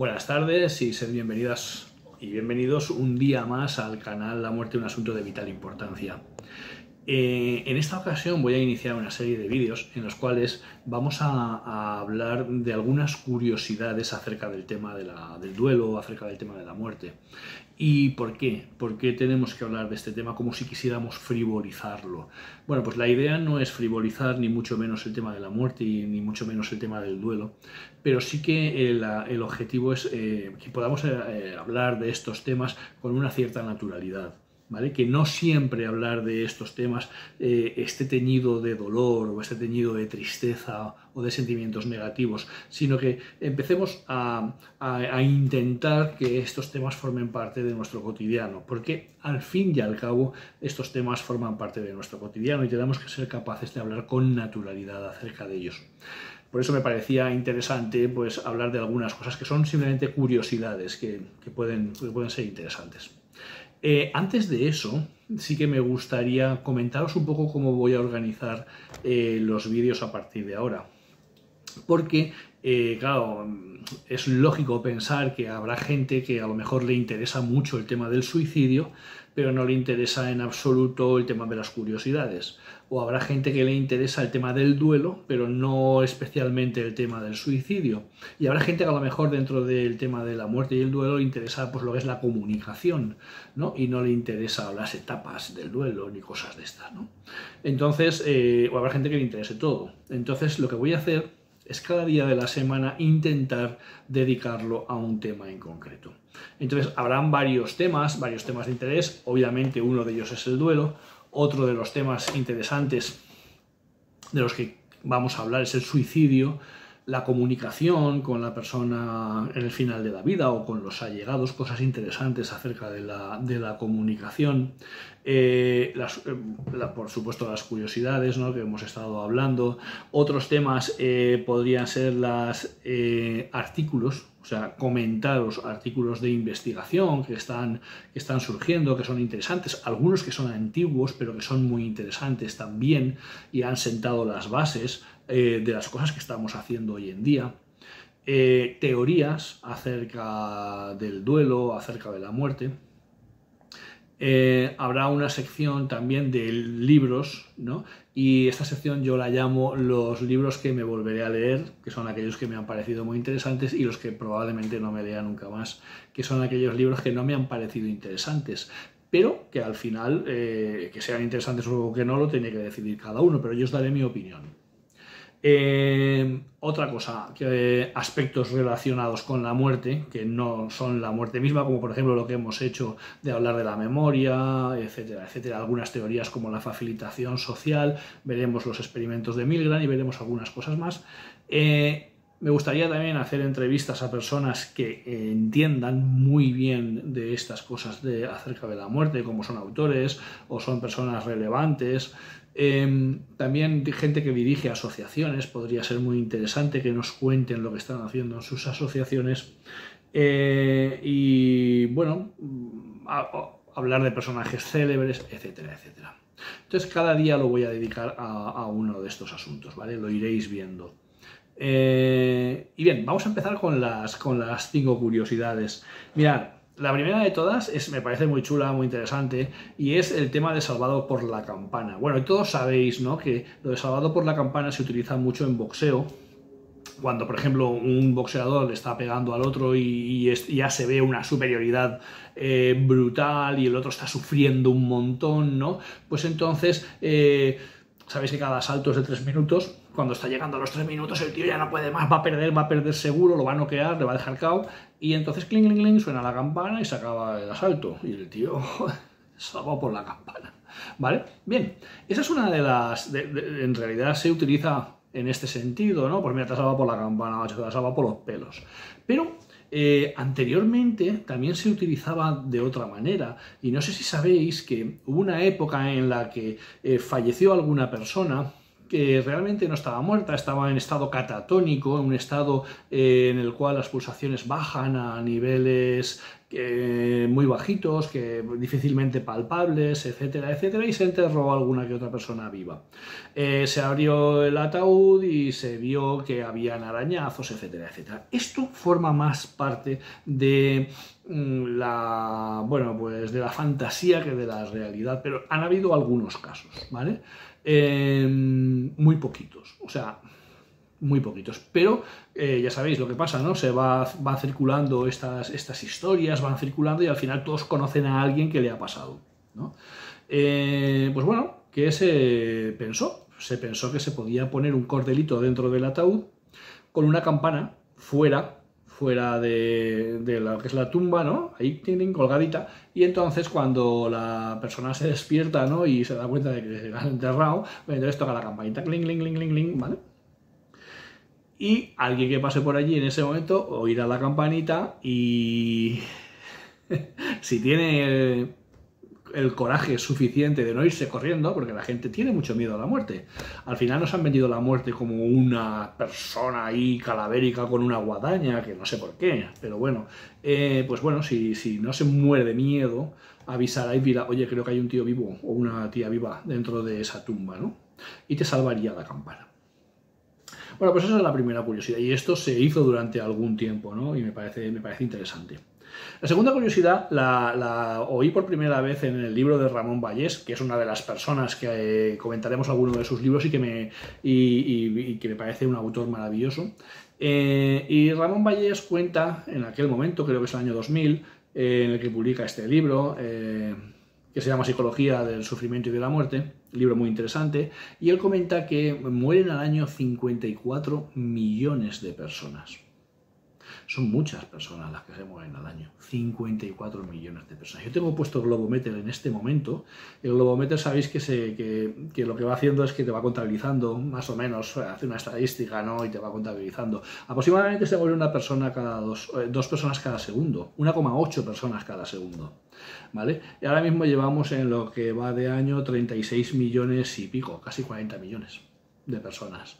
Buenas tardes y sed bienvenidas y bienvenidos un día más al canal La muerte, un asunto de vital importancia. En esta ocasión voy a iniciar una serie de vídeos en los cuales vamos a hablar de algunas curiosidades acerca del tema del duelo, acerca del tema de la muerte. ¿Y por qué? ¿Por qué tenemos que hablar de este tema como si quisiéramos frivolizarlo? Bueno, pues la idea no es frivolizar ni mucho menos el tema de la muerte y ni mucho menos el tema del duelo, pero sí que el objetivo es que podamos hablar de estos temas con una cierta naturalidad. ¿Vale? Que no siempre hablar de estos temas esté teñido de dolor o esté teñido de tristeza o de sentimientos negativos, sino que empecemos a intentar que estos temas formen parte de nuestro cotidiano, porque al fin y al cabo estos temas forman parte de nuestro cotidiano y tenemos que ser capaces de hablar con naturalidad acerca de ellos. Por eso me parecía interesante pues, hablar de algunas cosas que son simplemente curiosidades que pueden ser interesantes. Antes de eso, sí que me gustaría comentaros un poco cómo voy a organizar los vídeos a partir de ahora. Porque, claro, es lógico pensar que habrá gente que a lo mejor le interesa mucho el tema del suicidio, pero no le interesa en absoluto el tema de las curiosidades. O habrá gente que le interesa el tema del duelo, pero no especialmente el tema del suicidio. Y habrá gente que a lo mejor dentro del tema de la muerte y el duelo le interesa pues, lo que es la comunicación, ¿no? Y no le interesa las etapas del duelo ni cosas de estas, ¿no? Entonces, o habrá gente que le interese todo. Entonces, lo que voy a hacer es cada día de la semana intentar dedicarlo a un tema en concreto. Entonces habrán varios temas de interés, obviamente uno de ellos es el duelo, otro de los temas interesantes de los que vamos a hablar es el suicidio, la comunicación con la persona en el final de la vida o con los allegados, cosas interesantes acerca de la comunicación, por supuesto las curiosidades, ¿no?, que hemos estado hablando. Otros temas podrían ser los artículos, o sea, comentaros artículos de investigación que están surgiendo, que son interesantes, algunos que son antiguos, pero que son muy interesantes también y han sentado las bases de las cosas que estamos haciendo hoy en día. Teorías acerca del duelo, acerca de la muerte. Habrá una sección también de libros, ¿no? Y esta sección yo la llamo los libros que me volveré a leer, que son aquellos que me han parecido muy interesantes y los que probablemente no me lea nunca más, que son aquellos libros que no me han parecido interesantes, pero que al final, que sean interesantes o que no, lo tiene que decidir cada uno, pero yo os daré mi opinión. Otra cosa, aspectos relacionados con la muerte, que no son la muerte misma, como por ejemplo lo que hemos hecho de hablar de la memoria, etcétera, etcétera. Algunas teorías como la facilitación social, veremos los experimentos de Milgram y veremos algunas cosas más. Me gustaría también hacer entrevistas a personas que entiendan muy bien de estas cosas acerca de la muerte, como son autores o son personas relevantes. También gente que dirige asociaciones, podría ser muy interesante que nos cuenten lo que están haciendo en sus asociaciones. Y bueno, hablar de personajes célebres, etcétera, etcétera. Entonces cada día lo voy a dedicar a uno de estos asuntos, ¿vale? Lo iréis viendo. Y bien, vamos a empezar con las 5 curiosidades. Mirad, la primera de todas me parece muy chula, muy interesante, y es el tema de salvado por la campana. Bueno, y todos sabéis, ¿no?, que lo de salvado por la campana se utiliza mucho en boxeo, cuando, por ejemplo, un boxeador le está pegando al otro y ya se ve una superioridad brutal y el otro está sufriendo un montón, ¿no? Pues entonces, sabéis que cada asalto es de 3 minutos. Cuando está llegando a los 3 minutos el tío ya no puede más, va a perder seguro, lo va a noquear, le va a dejar cao, y entonces cling, cling, cling, suena la campana y se acaba el asalto. Y el tío salvado por la campana, ¿vale? Bien, esa es una de las... en realidad se utiliza en este sentido, ¿no? Pues mira, te has salvado por la campana, macho, te has salvado por los pelos. Pero anteriormente también se utilizaba de otra manera, y no sé si sabéis que hubo una época en la que falleció alguna persona que realmente no estaba muerta, estaba en estado catatónico, en un estado en el cual las pulsaciones bajan a niveles muy bajitos, que difícilmente palpables, etcétera, etcétera, y se enterró a alguna que otra persona viva. Se abrió el ataúd y se vio que habían arañazos, etcétera, etcétera. Esto forma más parte de bueno, pues de la fantasía que de la realidad, pero han habido algunos casos, ¿vale? Muy poquitos, o sea, muy poquitos, pero ya sabéis lo que pasa, ¿no? Se va circulando estas historias, van circulando y al final todos conocen a alguien que le ha pasado, ¿no? Pues bueno, ¿qué se pensó? Se pensó que se podía poner un cordelito dentro del ataúd con una campana fuera de lo que es la tumba, ¿no? Ahí colgadita, y entonces cuando la persona se despierta, ¿no? Y se da cuenta de que se han enterrado, pues entonces toca la campanita, cling, cling, cling, cling, cling, ¿vale? Y alguien que pase por allí en ese momento oirá la campanita y si tiene el coraje suficiente de no irse corriendo, porque la gente tiene mucho miedo a la muerte. Al final nos han vendido la muerte como una persona ahí calavérica con una guadaña, que no sé por qué, pero bueno, pues bueno, si no se muere de miedo, avisará y dirá, oye, creo que hay un tío vivo o una tía viva dentro de esa tumba, ¿no? Y te salvaría la campana. Bueno, pues esa es la primera curiosidad, y esto se hizo durante algún tiempo, ¿no? Y me parece interesante. La segunda curiosidad la oí por primera vez en el libro de Ramón Vallès, que es una de las personas que comentaremos alguno de sus libros y que me parece un autor maravilloso. Y Ramón Vallès cuenta, en aquel momento, creo que es el año 2000, en el que publica este libro, que se llama Psicología del Sufrimiento y de la Muerte, libro muy interesante, y él comenta que mueren al año 54 millones de personas. Son muchas personas las que se mueren al año, 54 millones de personas. Yo tengo puesto el Globometer en este momento. El Globometer sabéis que lo que va haciendo es que te va contabilizando, más o menos, hace una estadística, ¿no? Y te va contabilizando. Aproximadamente se muere una persona cada dos personas cada segundo, 1,8 personas cada segundo, ¿vale? Y ahora mismo llevamos en lo que va de año 36 millones y pico, casi 40 millones de personas.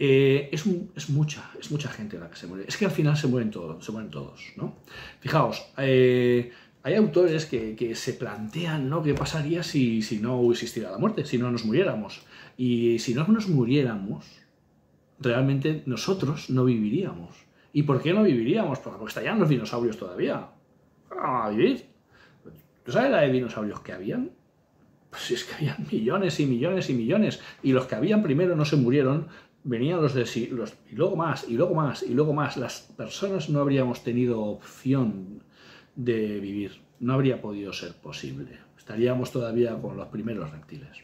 Es mucha gente la que se muere. Es que al final se mueren todos, ¿no? Fijaos, hay autores que se plantean, ¿no? ¿Qué pasaría si no existiera la muerte, si no nos muriéramos? Y si no nos muriéramos, realmente nosotros no viviríamos. ¿Y por qué no viviríamos? Porque estarían los dinosaurios todavía. ¿Cómo a vivir? ¿Tú sabes la de dinosaurios que habían? Pues es que habían millones y millones y millones. Y los que habían primero no se murieron. Venían los y luego más, y luego más, y luego más. Las personas no habríamos tenido opción de vivir. No habría podido ser posible. Estaríamos todavía con los primeros reptiles.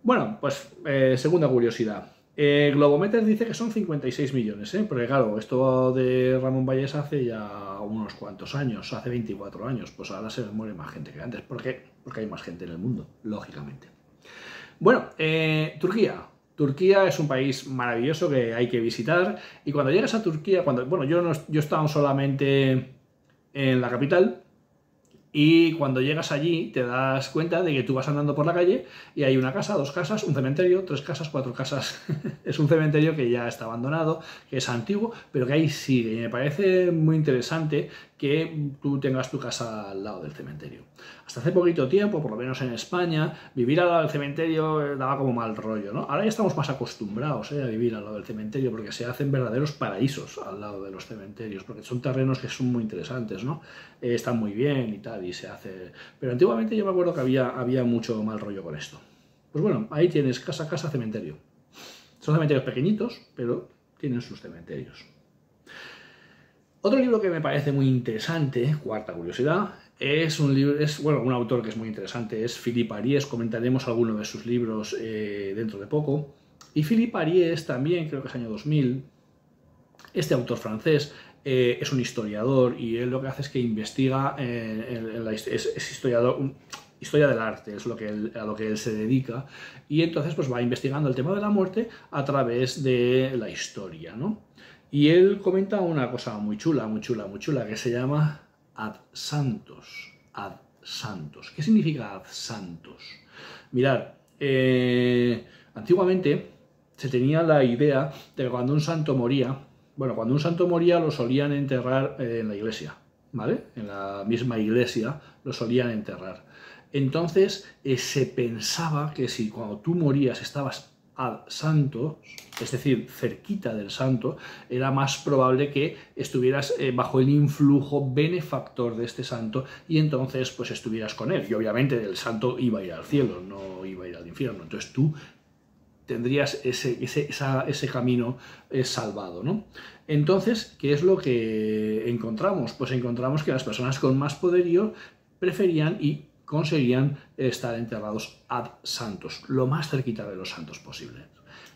Bueno, pues segunda curiosidad. Globometer dice que son 56 millones, porque claro, esto de Ramón Vallès hace ya unos cuantos años, hace 24 años, pues ahora se muere más gente que antes. ¿Por qué? Porque hay más gente en el mundo, lógicamente. Bueno, Turquía. Turquía es un país maravilloso que hay que visitar, y cuando llegas a Turquía, yo estaba solamente en la capital, y cuando llegas allí te das cuenta de que tú vas andando por la calle y hay una casa, dos casas, un cementerio, tres casas, cuatro casas. Es un cementerio que ya está abandonado, que es antiguo, pero que ahí sigue. Y me parece muy interesante que tú tengas tu casa al lado del cementerio. Hasta hace poquito tiempo, por lo menos en España, vivir al lado del cementerio daba como mal rollo, ¿no? Ahora ya estamos más acostumbrados a vivir al lado del cementerio, porque se hacen verdaderos paraísos al lado de los cementerios, porque son terrenos que son muy interesantes, ¿no? Están muy bien y tal, y se hace... Pero antiguamente yo me acuerdo que había mucho mal rollo con esto. Pues bueno, ahí tienes casa, cementerio. Son cementerios pequeñitos, pero tienen sus cementerios. Otro libro que me parece muy interesante, cuarta curiosidad, es un autor que es muy interesante, es Philippe Ariès. Comentaremos algunos de sus libros dentro de poco. Y Philippe Ariès también, creo que es año 2000, este autor francés, es un historiador, y él lo que hace es que investiga, es historiador, historia del arte, es a lo que él se dedica, y entonces pues va investigando el tema de la muerte a través de la historia, ¿no? Y él comenta una cosa muy chula, que se llama ad santos. Ad santos. ¿Qué significa ad santos? Mirad, Antiguamente se tenía la idea de que cuando un santo moría, bueno, cuando un santo moría lo solían enterrar en la iglesia, ¿vale? En la misma iglesia lo solían enterrar. Entonces se pensaba que si cuando tú morías estabas al santo, es decir, cerquita del santo, era más probable que estuvieras bajo el influjo benefactor de este santo y entonces pues estuvieras con él. Y obviamente el santo iba a ir al cielo, no iba a ir al infierno. Entonces tú tendrías ese camino salvado, ¿no? Entonces, ¿qué es lo que encontramos? Pues encontramos que las personas con más poderío preferían y conseguían estar enterrados ad santos, lo más cerquita de los santos posible.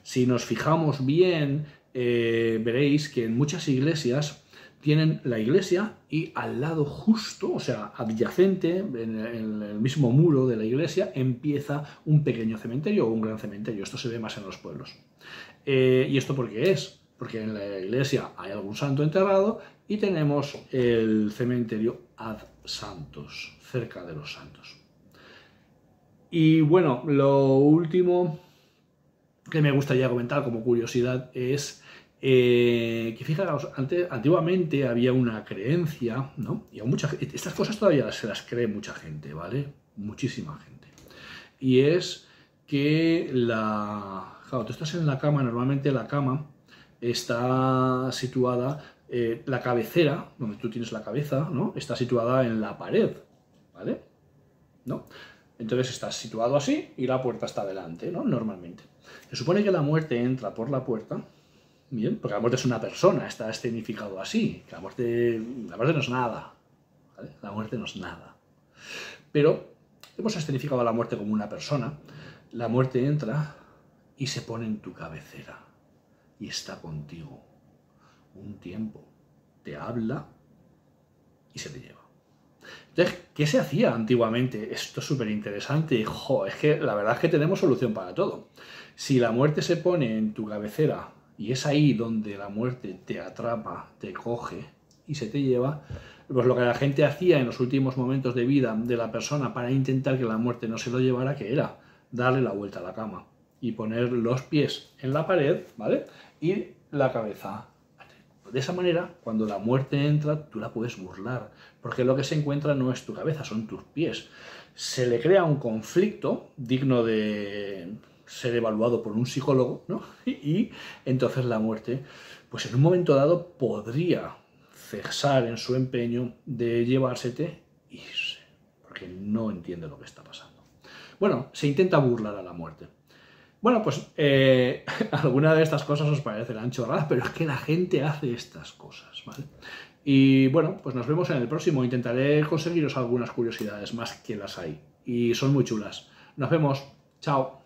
Si nos fijamos bien, veréis que en muchas iglesias tienen la iglesia y al lado justo, o sea, adyacente, en el mismo muro de la iglesia, empieza un pequeño cementerio o un gran cementerio. Esto se ve más en los pueblos. ¿Y esto por qué es? Porque en la iglesia hay algún santo enterrado y tenemos el cementerio ad santos, cerca de los santos. Y bueno, lo último que me gustaría comentar como curiosidad es que fijaros, antiguamente había una creencia, ¿no? Y estas cosas todavía se las cree mucha gente, ¿vale? Muchísima gente. Y es que claro, tú estás en la cama, normalmente la cama está situada, la cabecera, donde tú tienes la cabeza, ¿no? Está situada en la pared, ¿vale? ¿No? Entonces estás situado así y la puerta está delante, ¿no? Normalmente. Se supone que la muerte entra por la puerta, bien, porque la muerte es una persona, está escenificado así, que la muerte no es nada, ¿vale? La muerte no es nada. Pero hemos escenificado a la muerte como una persona, la muerte entra y se pone en tu cabecera y está contigo un tiempo, te habla y se te lleva. Entonces, ¿qué se hacía antiguamente? Esto es súper interesante. Es que la verdad es que tenemos solución para todo. Si la muerte se pone en tu cabecera y es ahí donde la muerte te atrapa, te coge y se te lleva, pues lo que la gente hacía en los últimos momentos de vida de la persona para intentar que la muerte no se lo llevara, que era darle la vuelta a la cama y poner los pies en la pared, ¿vale? Y la cabeza. De esa manera, cuando la muerte entra, tú la puedes burlar, porque lo que se encuentra no es tu cabeza, son tus pies. Se le crea un conflicto digno de ser evaluado por un psicólogo, ¿no? Y entonces la muerte, pues en un momento dado, podría cesar en su empeño de llevársete e irse, porque no entiende lo que está pasando. Bueno, se intenta burlar a la muerte. Bueno, pues alguna de estas cosas os parecerán chorradas, pero es que la gente hace estas cosas, ¿vale? Y bueno, pues nos vemos en el próximo. Intentaré conseguiros algunas curiosidades más que las hay. Y son muy chulas. Nos vemos. Chao.